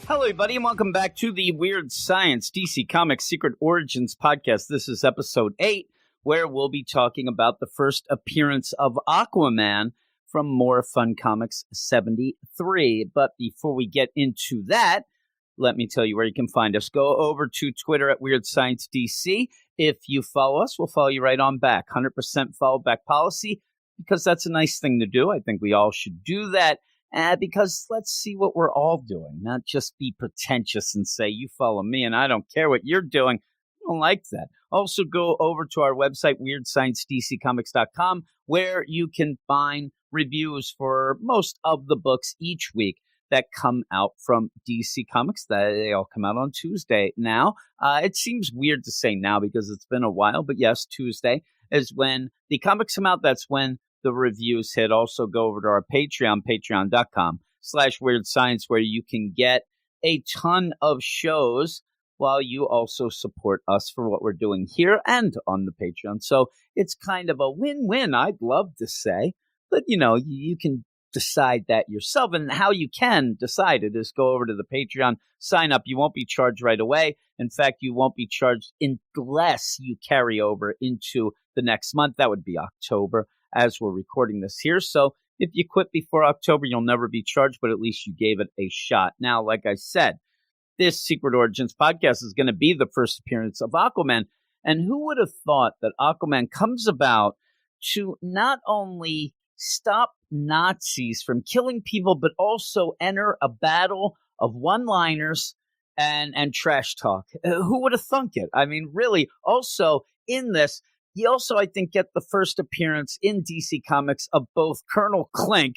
Hello, everybody, and welcome back to the Weird Science DC Comics Secret Origins podcast. This is episode 8, where we'll be talking about the first appearance of Aquaman from More Fun Comics 73. But before we get into that, let me tell you where you can find us. Go over to Twitter at Weird Science DC. If you follow us, we'll follow you right on back. 100% follow back policy, because that's a nice thing to do. I think we all should do that. Because let's see what we're all doing, not just be pretentious and say, you follow me and I don't care what you're doing. I don't like that. Also, go over to our website, WeirdScienceDCComics.com, where you can find reviews for most of the books each week that come out from DC Comics. They all come out on Tuesday now. It seems weird to say now because it's been a while, but yes, Tuesday is when the comics come out. That's when the reviews hit. Also go over to our Patreon, patreon.com/Weird Science, where you can get a ton of shows while you also support us for what we're doing here and on the Patreon. So it's kind of a win-win, I'd love to say. But, you can decide that yourself. And how you can decide it is go over to the Patreon, sign up. You won't be charged right away. In fact, you won't be charged unless you carry over into the next month. That would be October, as we're recording this here. So if you quit before October, you'll never be charged, but at least you gave it a shot. Now, like I said, this Secret Origins podcast is going to be the first appearance of Aquaman. And who would have thought that Aquaman comes about to not only stop Nazis from killing people, but also enter a battle of one-liners and trash talk? Who would have thunk it? I mean, really, also in this, you also, I think, get the first appearance in DC Comics of both Colonel Klink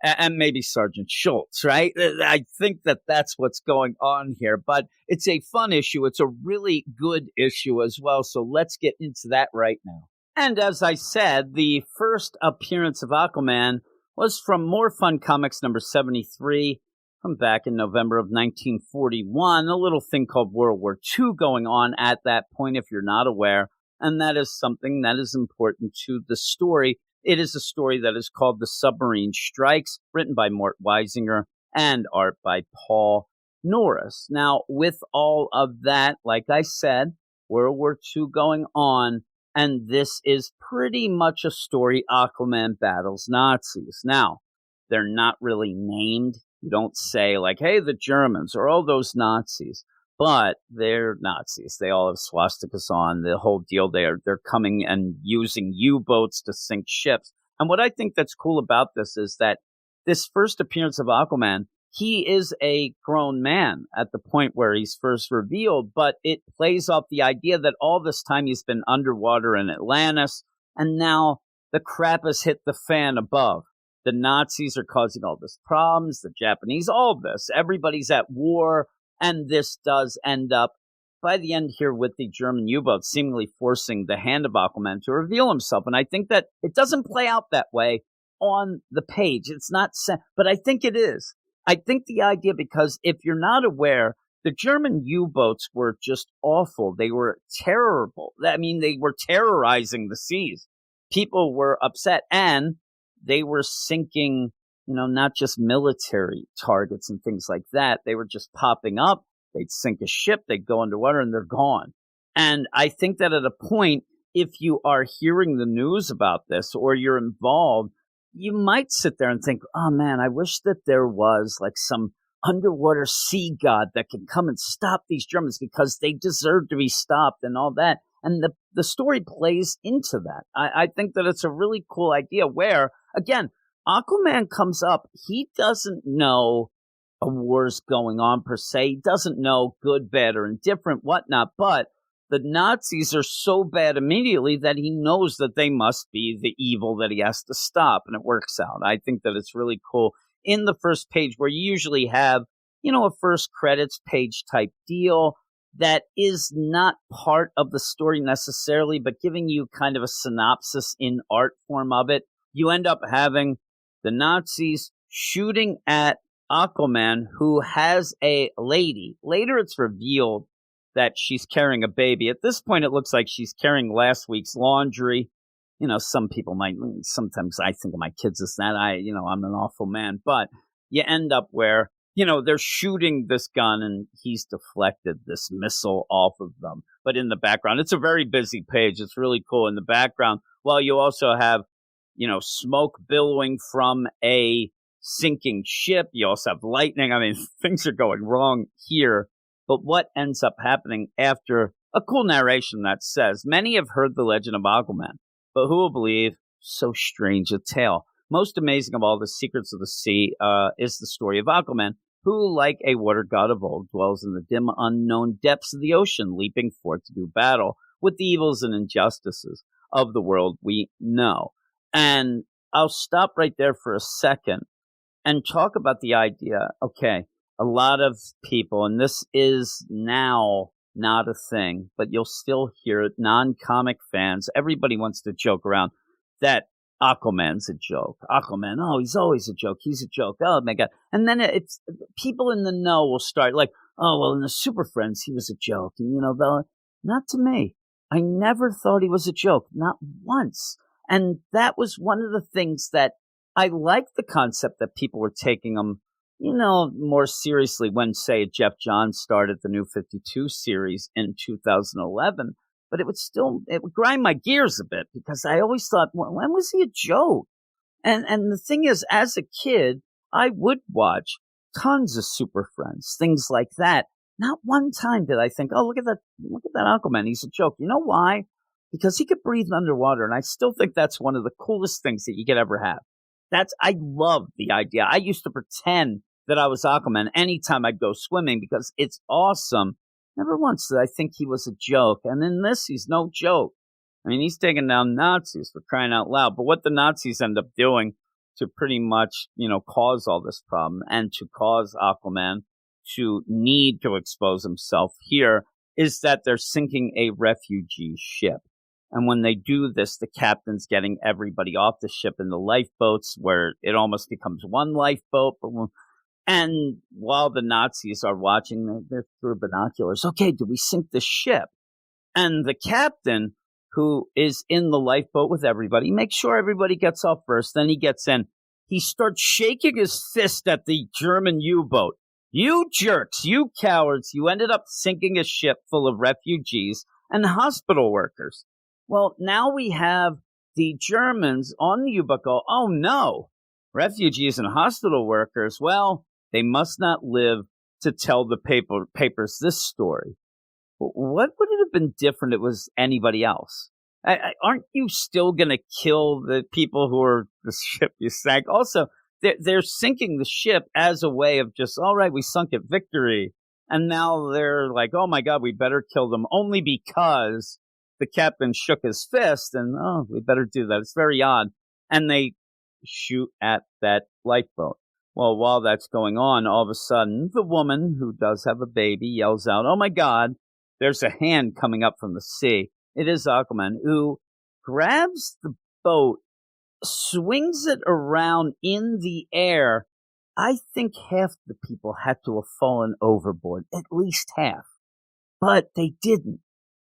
and maybe Sergeant Schultz, right? I think that's what's going on here. But it's a fun issue. It's a really good issue as well. So let's get into that right now. And as I said, the first appearance of Aquaman was from More Fun Comics number 73 from back in November of 1941. A little thing called World War II going on at that point, if you're not aware. And that is something that is important to the story. It is a story that is called The Submarine Strikes, written by Mort Weisinger and art by Paul Norris. Now, with all of that, like I said, World War II going on, and this is pretty much a story Aquaman battles Nazis. Now, they're not really named. You don't say like, hey, the Germans or all those Nazis. But they're Nazis. They all have swastikas on. The whole deal. They're coming and using U-boats to sink ships. And what I think that's cool about this is that this first appearance of Aquaman, he is a grown man at the point where he's first revealed, but it plays off the idea that all this time he's been underwater in Atlantis, and now the crap has hit the fan above. The Nazis are causing all this problems, the Japanese, all of this. Everybody's at war. And this does end up, by the end here, with the German U-boat seemingly forcing the hand of Aquaman to reveal himself. And I think that it doesn't play out that way on the page. It's not, but I think it is. I think the idea, because if you're not aware, the German U-boats were just awful. They were terrible. I mean, they were terrorizing the seas. People were upset, and they were sinking, not just military targets and things like that. They were just popping up. They'd sink a ship, they'd go underwater, and they're gone. And I think that at a point, if you are hearing the news about this or you're involved, you might sit there and think, oh man, I wish that there was like some underwater sea god that can come and stop these Germans because they deserve to be stopped and all that. And the story plays into that. I think that it's a really cool idea where, again, Aquaman comes up. He doesn't know a war's going on per se. He doesn't know good, bad, or indifferent, whatnot. But the Nazis are so bad immediately that he knows that they must be the evil that he has to stop. And it works out. I think that it's really cool. In the first page, where you usually have, a first credits page type deal that is not part of the story necessarily, but giving you kind of a synopsis in art form of it, you end up having the Nazis shooting at Aquaman, who has a lady. Later, it's revealed that she's carrying a baby. At this point, it looks like she's carrying last week's laundry. Some people sometimes I think of my kids as that. I'm an awful man. But you end up where they're shooting this gun and he's deflected this missile off of them. But in the background, it's a very busy page. It's really cool in the background. Well, you also have, smoke billowing from a sinking ship. You also have lightning. I mean, things are going wrong here. But what ends up happening after a cool narration that says, many have heard the legend of Aquaman, but who will believe so strange a tale? Most amazing of all the secrets of the sea is the story of Aquaman, who, like a water god of old, dwells in the dim, unknown depths of the ocean, leaping forth to do battle with the evils and injustices of the world we know. And I'll stop right there for a second and talk about the idea, okay, a lot of people, and this is now not a thing, but you'll still hear it, non-comic fans, everybody wants to joke around that Aquaman's a joke. Aquaman, oh, he's always a joke. He's a joke. Oh, my God. And then it's people in the know will start like, oh, well, in the Super Friends, he was a joke. And, not to me. I never thought he was a joke. Not once. And that was one of the things that I liked the concept that people were taking him, more seriously when, say, Jeff Johns started the New 52 series in 2011. But it would grind my gears a bit because I always thought, well, when was he a joke? And the thing is, as a kid, I would watch tons of Super Friends, things like that. Not one time did I think, oh, look at that Aquaman, he's a joke. You know why? Because he could breathe underwater, and I still think that's one of the coolest things that you could ever have. I love the idea. I used to pretend that I was Aquaman anytime I'd go swimming because it's awesome. Never once did I think he was a joke. And in this, he's no joke. I mean, he's taking down Nazis for crying out loud. But what the Nazis end up doing to pretty much, cause all this problem and to cause Aquaman to need to expose himself here is that they're sinking a refugee ship. And when they do this, the captain's getting everybody off the ship in the lifeboats where it almost becomes one lifeboat. And while the Nazis are watching, they're through binoculars. Okay, do we sink the ship? And the captain, who is in the lifeboat with everybody, makes sure everybody gets off first. Then he gets in. He starts shaking his fist at the German U-boat. You jerks, you cowards, you ended up sinking a ship full of refugees and hospital workers. Well, now we have the Germans on the U-boat go, oh no, refugees and hospital workers, well, they must not live to tell the papers this story. What would it have been different if it was anybody else? Aren't you still going to kill the people who are the ship you sank? Also, they're sinking the ship as a way of just, all right, we sunk it, victory. And now they're like, oh my God, we better kill them only because the captain shook his fist and, oh, we better do that. It's very odd. And they shoot at that lifeboat. Well, while that's going on, all of a sudden, the woman who does have a baby yells out, oh my God, there's a hand coming up from the sea. It is Aquaman, who grabs the boat, swings it around in the air. I think half the people had to have fallen overboard, at least half. But they didn't.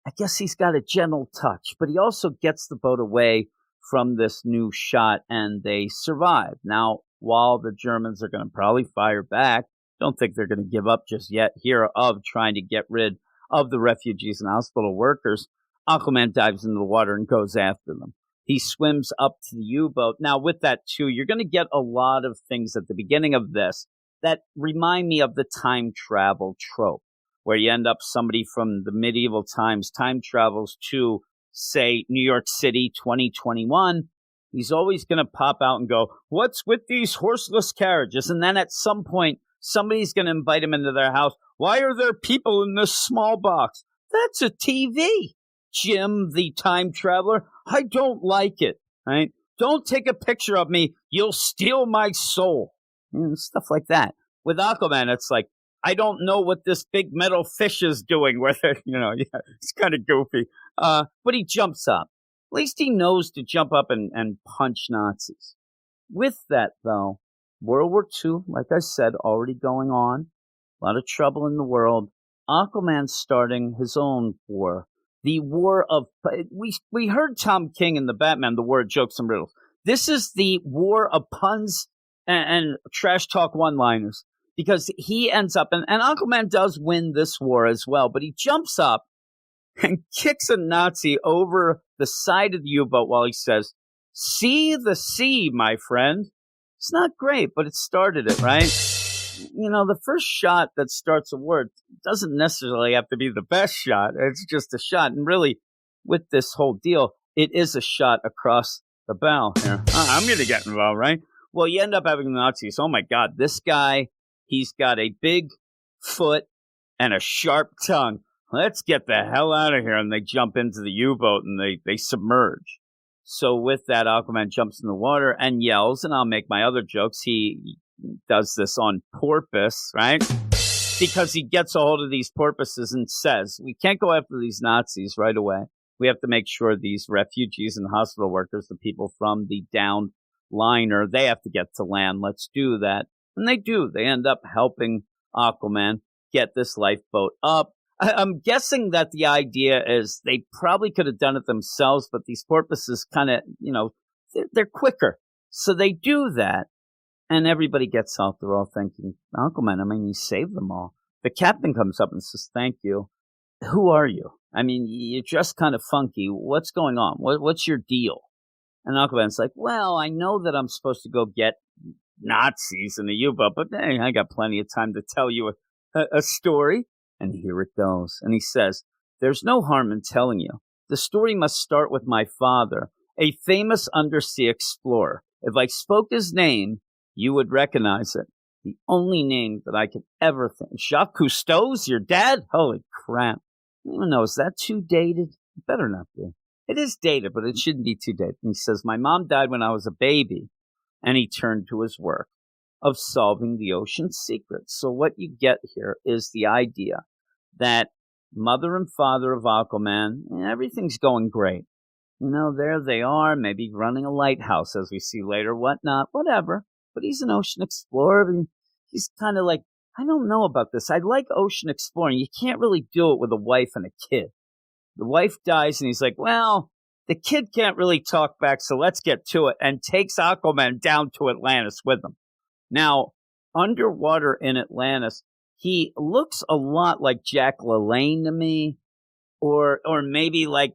I guess he's got a gentle touch, but he also gets the boat away from this new shot, and they survive. Now, while the Germans are going to probably fire back, don't think they're going to give up just yet here of trying to get rid of the refugees and hospital workers. Aquaman dives into the water and goes after them. He swims up to the U-boat. Now, with that, too, you're going to get a lot of things at the beginning of this that remind me of the time travel trope, where you end up somebody from the medieval times time travels to, say, New York City 2021. He's always going to pop out and go, what's with these horseless carriages? And then at some point, somebody's going to invite him into their house. Why are there people in this small box? That's a TV. Jim, the time traveler, I don't like it. Right? Don't take a picture of me. You'll steal my soul. And stuff like that. With Aquaman, it's like, I don't know what this big metal fish is doing with it. It's kind of goofy. But he jumps up. At least he knows to jump up and punch Nazis. With that, though, World War II, like I said, already going on. A lot of trouble in the world. Aquaman's starting his own war. The war of... We heard Tom King in the Batman, the war of jokes and riddles. This is the war of puns and trash talk one-liners. because he ends up, and Aquaman does win this war as well, but he jumps up and kicks a Nazi over the side of the U-boat while he says, "See the sea, my friend." It's not great, but it started it, right? The first shot that starts a war doesn't necessarily have to be the best shot. It's just a shot. And really, with this whole deal, it is a shot across the bow here. I'm going to get involved, right? Well, you end up having the Nazis. Oh, my God. This guy, he's got a big foot and a sharp tongue. Let's get the hell out of here. And they jump into the U-boat and they submerge. So with that, Aquaman jumps in the water and yells, and I'll make my other jokes. He does this on purpose, right? Because he gets a hold of these porpoises and says, we can't go after these Nazis right away. We have to make sure these refugees and hospital workers, the people from the downed liner, they have to get to land. Let's do that. And they do. They end up helping Aquaman get this lifeboat up. I'm guessing that the idea is they probably could have done it themselves, but these porpoises kind of, they're quicker. So they do that. And everybody gets off. They're all thinking, Aquaman, he saved them all. The captain comes up and says, thank you. Who are you? You're just kind of funky. What's going on? What's your deal? And Aquaman's like, well, I know that I'm supposed to go get Nazis in the U-boat, but hey, I got plenty of time to tell you a story. And here it goes. And he says, there's no harm in telling you. The story must start with my father, a famous undersea explorer. If I spoke his name, you would recognize it. The only name that I could ever think. Jacques Cousteau's your dad? Holy crap. I don't even know. Is that too dated? It better not be. It is dated, but it shouldn't be too dated. And he says, my mom died when I was a baby. And he turned to his work of solving the ocean's secrets. So what you get here is the idea that mother and father of Aquaman, everything's going great. There they are, maybe running a lighthouse, as we see later, whatnot, whatever. But he's an ocean explorer, and he's kind of like, I don't know about this. I like ocean exploring. You can't really do it with a wife and a kid. The wife dies, and he's like, well, the kid can't really talk back, so let's get to it, and takes Aquaman down to Atlantis with him. Now, underwater in Atlantis, he looks a lot like Jack LaLanne to me, or maybe like,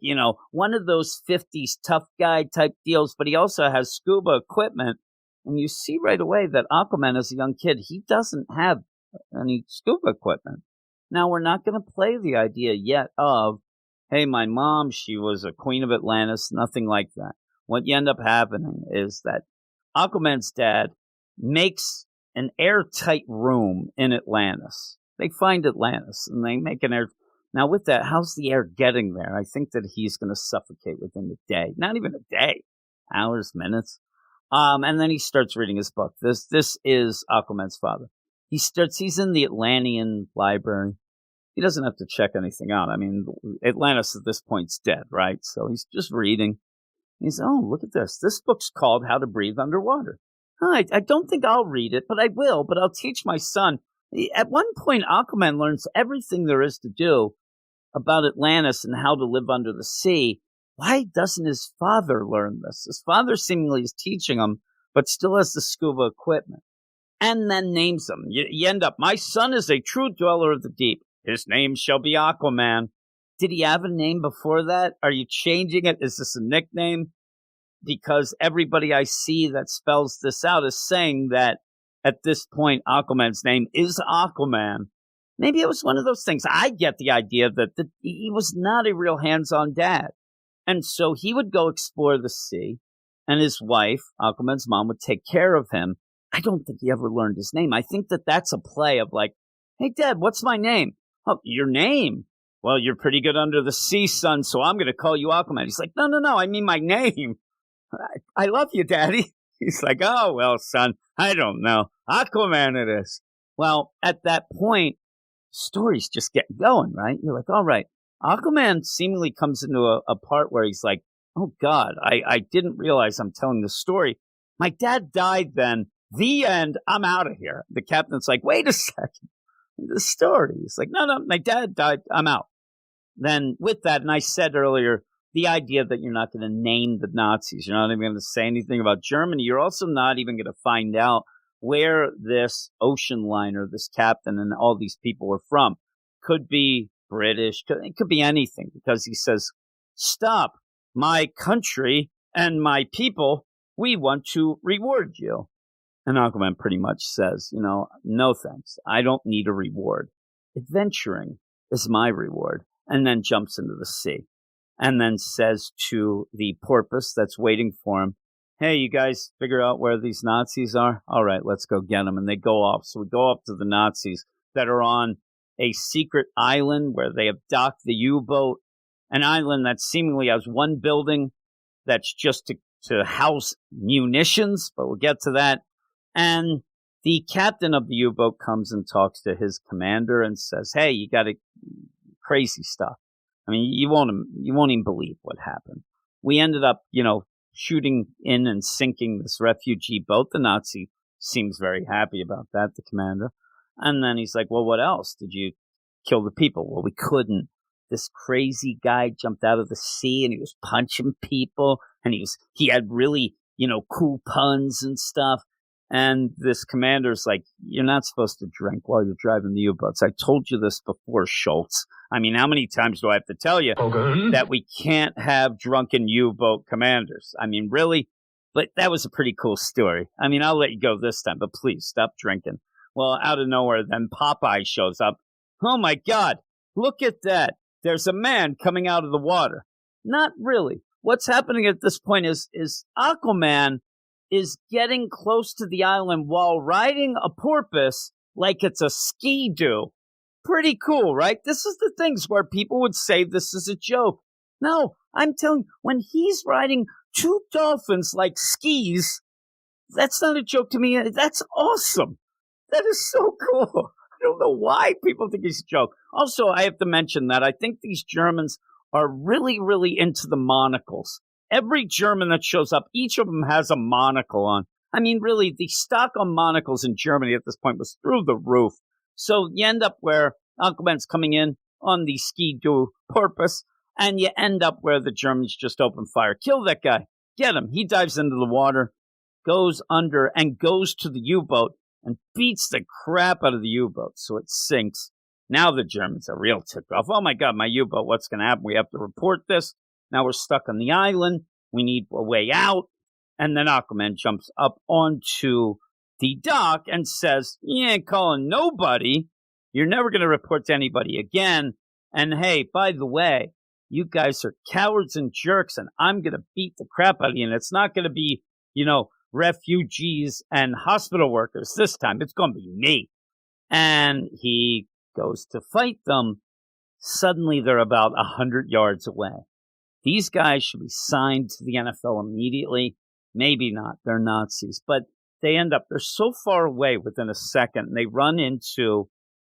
one of those 50s tough guy type deals, but he also has scuba equipment. And you see right away that Aquaman, as a young kid, he doesn't have any scuba equipment. Now, we're not going to play the idea yet of, hey, my mom, she was a queen of Atlantis, nothing like that. What you end up happening is that Aquaman's dad makes an airtight room in Atlantis. They find Atlantis, and they make an air. Now, with that, how's the air getting there? I think that he's going to suffocate within a day. Not even a day. Hours, minutes. And then he starts reading his book. This is Aquaman's father. He's in the Atlantean library. He doesn't have to check anything out. Atlantis at this point's dead, right? So he's just reading. He's, oh, look at this. This book's called How to Breathe Underwater. I don't think I'll read it, but I will. But I'll teach my son. At one point, Aquaman learns everything there is to do about Atlantis and how to live under the sea. Why doesn't his father learn this? His father seemingly is teaching him, but still has the scuba equipment. And then names him. You end up, my son is a true dweller of the deep. His name shall be Aquaman. Did he have a name before that? Are you changing it? Is this a nickname? Because everybody I see that spells this out is saying that at this point, Aquaman's name is Aquaman. Maybe it was one of those things. I get the idea that he was not a real hands-on dad. And so he would go explore the sea, and his wife, Aquaman's mom, would take care of him. I don't think he ever learned his name. I think that that's a play of like, hey, Dad, what's my name? Oh, your name? Well, you're pretty good under the sea, son, so I'm going to call you Aquaman. He's like, no, I mean my name. I love you, Daddy. He's like, oh, well, son, I don't know. Aquaman it is. Well, at that point, stories just get going, right? You're like, all right. Aquaman seemingly comes into a part where he's like, oh, God, I didn't realize I'm telling the story. My dad died then. The end. I'm out of here. The captain's like, wait a second. The story. He's like, no, my dad died. I'm out. Then with that, and I said earlier, the idea that you're not going to name the Nazis, you're not even going to say anything about Germany, you're also not even going to find out where this ocean liner, this captain, and all these people were from. Could be British, it could be anything, because he says, "Stop, my country and my people, we want to reward you." And Aquaman pretty much says, no thanks, I don't need a reward. Adventuring is my reward. And then jumps into the sea. And then says to the porpoise that's waiting for him, "Hey, you guys figure out where these Nazis are? All right, let's go get them." And they go off. So we go up to the Nazis that are on a secret island where they have docked the U-boat, an island that seemingly has one building that's just to house munitions, but we'll get to that. And the captain of the U-boat comes and talks to his commander and says, "Hey, you got crazy stuff. I mean, you won't even believe what happened. We ended up, shooting in and sinking this refugee boat." The Nazi seems very happy about that, the commander. And then he's like, "Well, what else? Did you kill the people?" "Well, we couldn't. This crazy guy jumped out of the sea and he was punching people, and he had really, cool puns and stuff." And this commander's like, "You're not supposed to drink while you're driving the U-boats. I told you this before, Schultz. I mean, how many times do I have to tell you that we can't have drunken U-boat commanders? I mean, really?" But that was a pretty cool story. I mean, I'll let you go this time, but please stop drinking. Well, out of nowhere, then Popeye shows up. "Oh, my God, look at that. There's a man coming out of the water." Not really. What's happening at this point is Aquaman is getting close to the island while riding a porpoise like it's a ski-doo. Pretty cool, right? This is the things where people would say this is a joke. No, I'm telling you, when he's riding two dolphins like skis, that's not a joke to me. That's awesome. That is so cool. I don't know why people think it's a joke. Also, I have to mention that I think these Germans are really, really into the monocles. Every German that shows up, each of them has a monocle on. I mean, really, the stock on monocles in Germany at this point was through the roof. So you end up where Aquaman's coming in on the ski-doo porpoise, and you end up where the Germans just open fire. Kill that guy. Get him. He dives into the water, goes under, and goes to the U-boat and beats the crap out of the U-boat so it sinks. Now the Germans are real ticked off. "Oh, my God, my U-boat, what's going to happen? We have to report this. Now we're stuck on the island. We need a way out." And then Aquaman jumps up onto the dock and says, "You ain't calling nobody. You're never going to report to anybody again. And hey, by the way, you guys are cowards and jerks, and I'm going to beat the crap out of you. And it's not going to be, refugees and hospital workers this time. It's going to be me." And he goes to fight them. Suddenly, they're about 100 yards away. These guys should be signed to the NFL immediately. Maybe not. They're Nazis. But they're so far away within a second, and they run into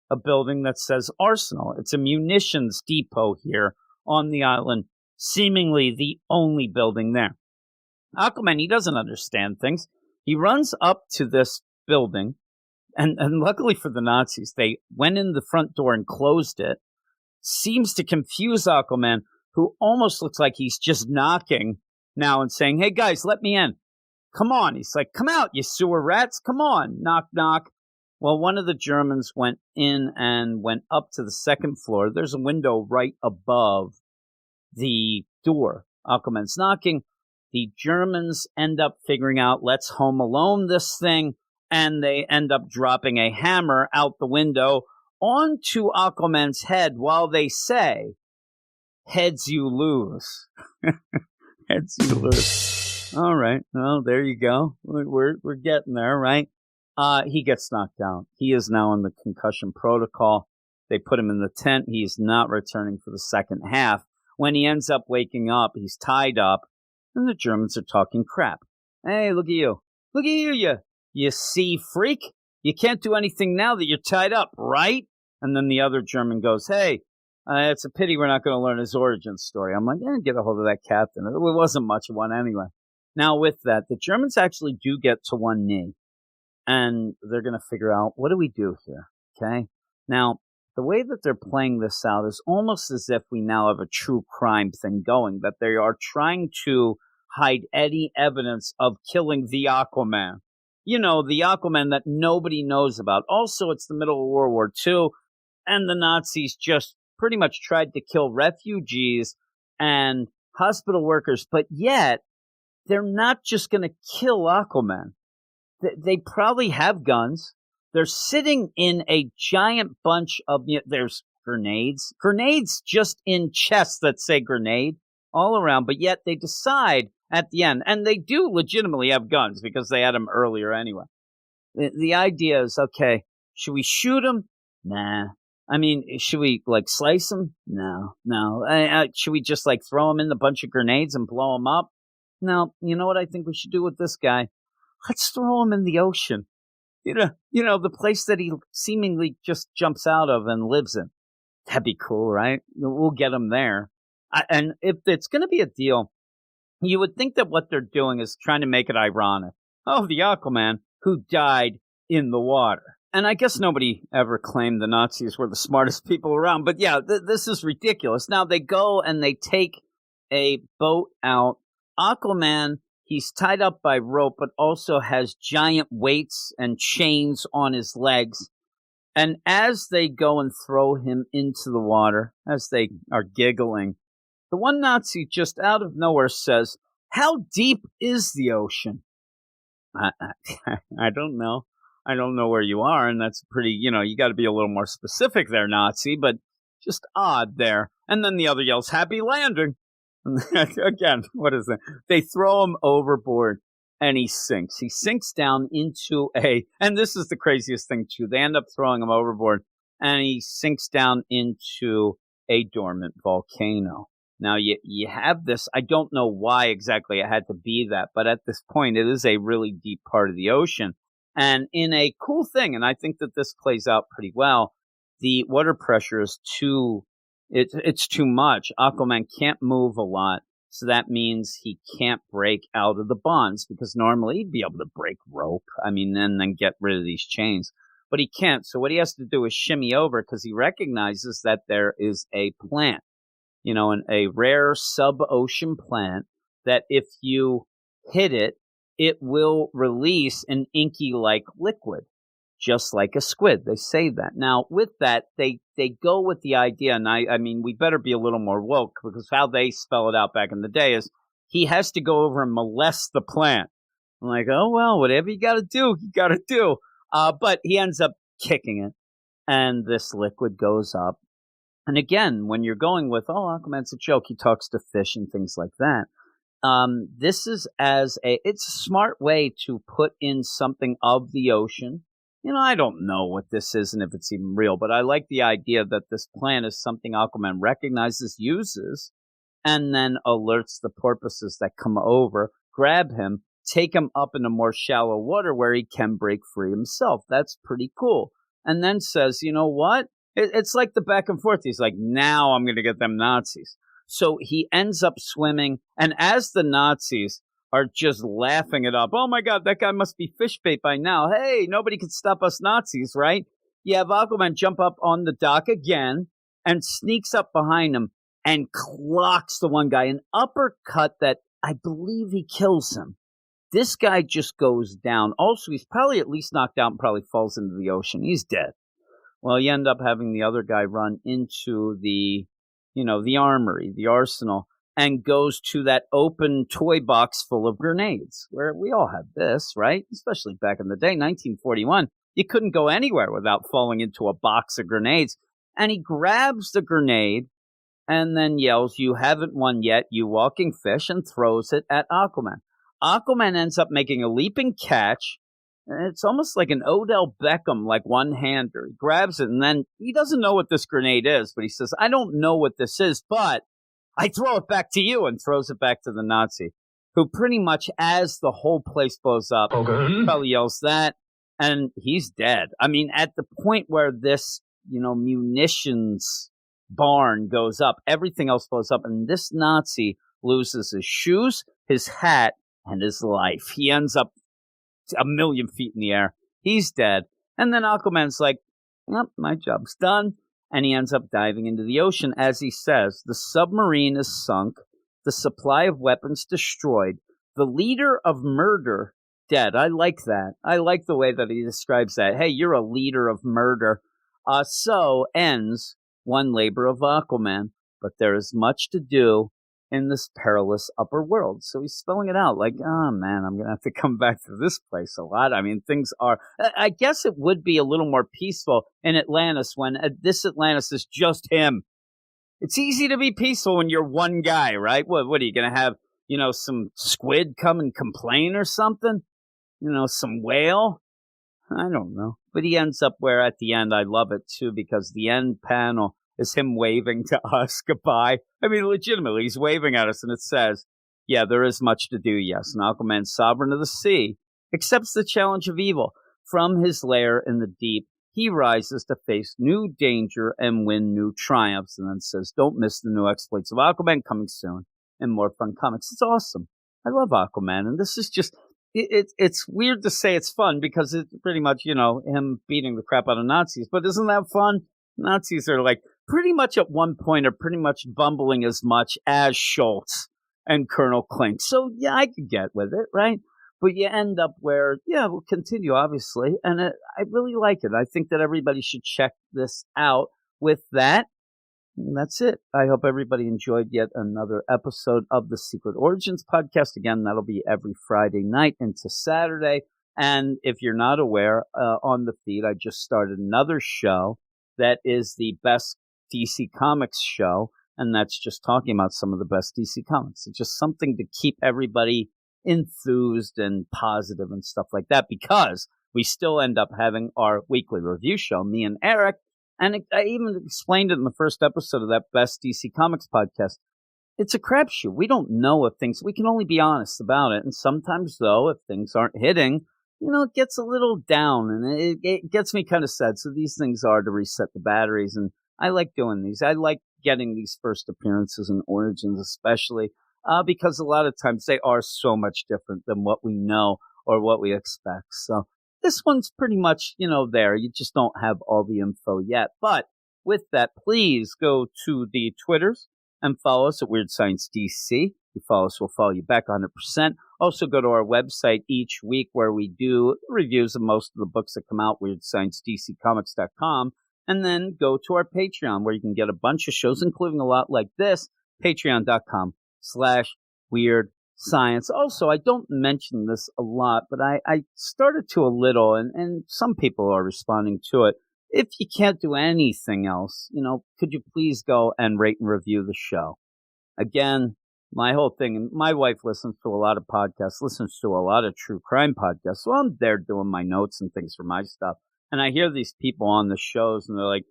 a building that says Arsenal. It's a munitions depot here on the island, seemingly the only building there. Aquaman, he doesn't understand things. He runs up to this building, and luckily for the Nazis, they went in the front door and closed it. Seems to confuse Aquaman, who almost looks like he's just knocking now and saying, "Hey, guys, let me in. Come on." He's like, "Come out, you sewer rats. Come on." Knock, knock. Well, one of the Germans went in and went up to the second floor. There's a window right above the door. Aquaman's knocking. The Germans end up figuring out, let's Home Alone this thing, and they end up dropping a hammer out the window onto Aquaman's head while they say, "Heads you lose." Heads you lose. All right. Well, there you go. We're getting there, right? He gets knocked out. He is now in the concussion protocol. They put him in the tent. He is not returning for the second half. When he ends up waking up, he's tied up, and the Germans are talking crap. "Hey, look at you. Look at you sea freak. You can't do anything now that you're tied up, right?" And then the other German goes, "Hey, it's a pity we're not going to learn his origin story." I'm like, get a hold of that captain. It wasn't much of one anyway. Now, with that, the Germans actually do get to one knee, and they're going to figure out, what do we do here? Okay? Now, the way that they're playing this out is almost as if we now have a true crime thing going, that they are trying to hide any evidence of killing the Aquaman. the Aquaman that nobody knows about. Also, it's the middle of World War II, and the Nazis just pretty much tried to kill refugees and hospital workers, but yet they're not just going to kill Aquaman. They probably have guns. They're sitting in a giant bunch of, there's grenades just in chests that say grenade all around, but yet they decide at the end, and they do legitimately have guns because they had them earlier anyway. The idea is, okay, should we shoot them? Nah. I mean, should we, slice them? No. Should we just, throw them in the bunch of grenades and blow them up? No. You know what I think we should do with this guy? Let's throw him in the ocean. The place that he seemingly just jumps out of and lives in. That'd be cool, right? We'll get him there. And if it's going to be a deal, you would think that what they're doing is trying to make it ironic. Oh, the Aquaman who died in the water. And I guess nobody ever claimed the Nazis were the smartest people around. But yeah, this is ridiculous. Now they go and they take a boat out. Aquaman, he's tied up by rope, but also has giant weights and chains on his legs. And as they go and throw him into the water, as they are giggling, the one Nazi just out of nowhere says, "How deep is the ocean?" I don't know. I don't know where you are, and that's pretty, you got to be a little more specific there, Nazi, but just odd there. And then the other yells, "Happy landing." Again, what is it? They throw him overboard, and he sinks. He sinks down into and this is the craziest thing, too. They end up throwing him overboard, and he sinks down into a dormant volcano. Now, you have this. I don't know why exactly it had to be that, but at this point, it is a really deep part of the ocean. And in a cool thing, and I think that this plays out pretty well, the water pressure is it's too much. Aquaman can't move a lot, so that means he can't break out of the bonds, because normally he'd be able to break rope, and then get rid of these chains. But he can't, so what he has to do is shimmy over, because he recognizes that there is a plant, a rare sub-ocean plant, that if you hit it, it will release an inky-like liquid, just like a squid. They say that. Now, with that, they go with the idea, and I mean, we better be a little more woke, because how they spell it out back in the day is he has to go over and molest the plant. I'm like, oh, well, whatever you got to do, you got to do. But he ends up kicking it, and this liquid goes up. And again, when you're going with, oh, Aquaman's a joke, he talks to fish and things like that. This is it's a smart way to put in something of the ocean. I don't know what this is and if it's even real, but I like the idea that this plant is something Aquaman recognizes, uses, and then alerts the porpoises that come over, grab him, take him up into more shallow water where he can break free himself. That's pretty cool. And then says, you know what? It's like the back and forth. He's like, now I'm going to get them Nazis. So he ends up swimming, and as the Nazis are just laughing it up, oh my God, that guy must be fish bait by now. Hey, nobody can stop us Nazis, right? You have Aquaman jump up on the dock again and sneaks up behind him and clocks the one guy, an uppercut that I believe he kills him. This guy just goes down. Also, he's probably at least knocked out and probably falls into the ocean. He's dead. Well, you end up having the other guy run into the armory, the arsenal, and goes to that open toy box full of grenades, where we all had this, right? Especially back in the day, 1941. You couldn't go anywhere without falling into a box of grenades. And he grabs the grenade and then yells, "You haven't won yet, you walking fish," and throws it at Aquaman. Aquaman ends up making a leaping catch. And it's almost like an Odell Beckham, like one-hander. He grabs it, and then he doesn't know what this grenade is, but he says, "I don't know what this is, but I throw it back to you," and throws it back to the Nazi, who pretty much, as the whole place blows up, probably yells that, and he's dead. At the point where this, munitions barn goes up, everything else blows up, and this Nazi loses his shoes, his hat, and his life. He ends up 1,000,000 feet in the air. He's dead. And then Aquaman's like, "Well, my job's done." And he ends up diving into the ocean. As he says, the submarine is sunk, the supply of weapons destroyed, the leader of murder dead. I like that. I like the way that he describes that. Hey, you're a leader of murder. So ends one labor of Aquaman, but there is much to do in this perilous upper world. So he's spelling it out like, oh man, I'm going to have to come back to this place a lot. I mean, things are, I guess it would be a little more peaceful in Atlantis when this Atlantis is just him. It's easy to be peaceful when you're one guy, right? What are you going to have, some squid come and complain or something? Some whale? I don't know. But he ends up where at the end, I love it too, because the end panel is him waving to us goodbye. I mean, legitimately, he's waving at us, and it says, yeah, there is much to do, yes. And Aquaman, sovereign of the sea, accepts the challenge of evil. From his lair in the deep, he rises to face new danger and win new triumphs, and then says, don't miss the new exploits of Aquaman coming soon and more fun comics. It's awesome. I love Aquaman, and this is just... It's weird to say it's fun because it's pretty much, him beating the crap out of Nazis. But isn't that fun? Nazis are like pretty much at one point are pretty much bumbling as much as Schultz and Colonel Klink. So, yeah, I could get with it, right? But you end up where, yeah, we'll continue, obviously. And I really like it. I think that everybody should check this out. With that, and that's it. I hope everybody enjoyed yet another episode of the Secret Origins podcast. Again, that'll be every Friday night into Saturday. And if you're not aware, on the feed, I just started another show that is the best DC Comics show. And that's just talking about some of the best DC Comics. It's just something to keep everybody enthused and positive and stuff like that, because we still end up having our weekly review show, me and Eric. And I even explained it in the first episode of that best DC Comics podcast. It's a crapshoot. We don't know if things, we can only be honest about it. And sometimes, though, if things aren't hitting, it gets a little down, and it gets me kind of sad. So these things are to reset the batteries, and I like doing these. I like getting these first appearances and origins, especially because a lot of times they are so much different than what we know or what we expect. So this one's pretty much, there. You just don't have all the info yet. But with that, please go to the Twitters and follow us at Weird Science DC. If you follow us, we'll follow you back 100%. Also, go to our website each week where we do reviews of most of the books that come out, WeirdScienceDCComics.com. And then go to our Patreon where you can get a bunch of shows, including a lot like this, patreon.com/Weird Science. Also, I don't mention this a lot, but I started to a little, and some people are responding to it. If you can't do anything else, could you please go and rate and review the show? Again, my whole thing, and my wife listens to a lot of podcasts, listens to a lot of true crime podcasts, so I'm there doing my notes and things for my stuff. And I hear these people on the shows, and they're like,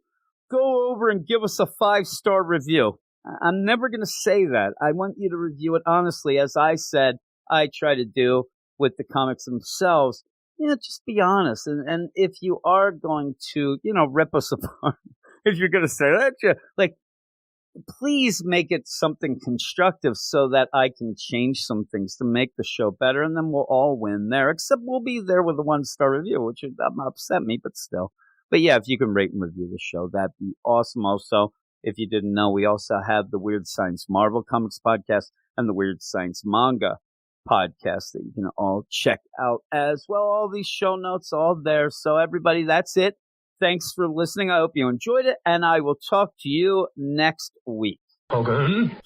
go over and give us a 5-star review. I'm never going to say that. I want you to review it honestly. As I said, I try to do with the comics themselves. Just be honest. And if you are going to, rip us apart, if you're going to say that, please make it something constructive so that I can change some things to make the show better, and then we'll all win there, except we'll be there with a 1-star review, which would upset me, but still. But yeah, if you can rate and review the show, that'd be awesome. Also, if you didn't know, we also have the Weird Science Marvel Comics podcast and the Weird Science Manga podcast that you can all check out as well. All these show notes, all there. So everybody, that's it. Thanks for listening. I hope you enjoyed it, and I will talk to you next week. Hogan.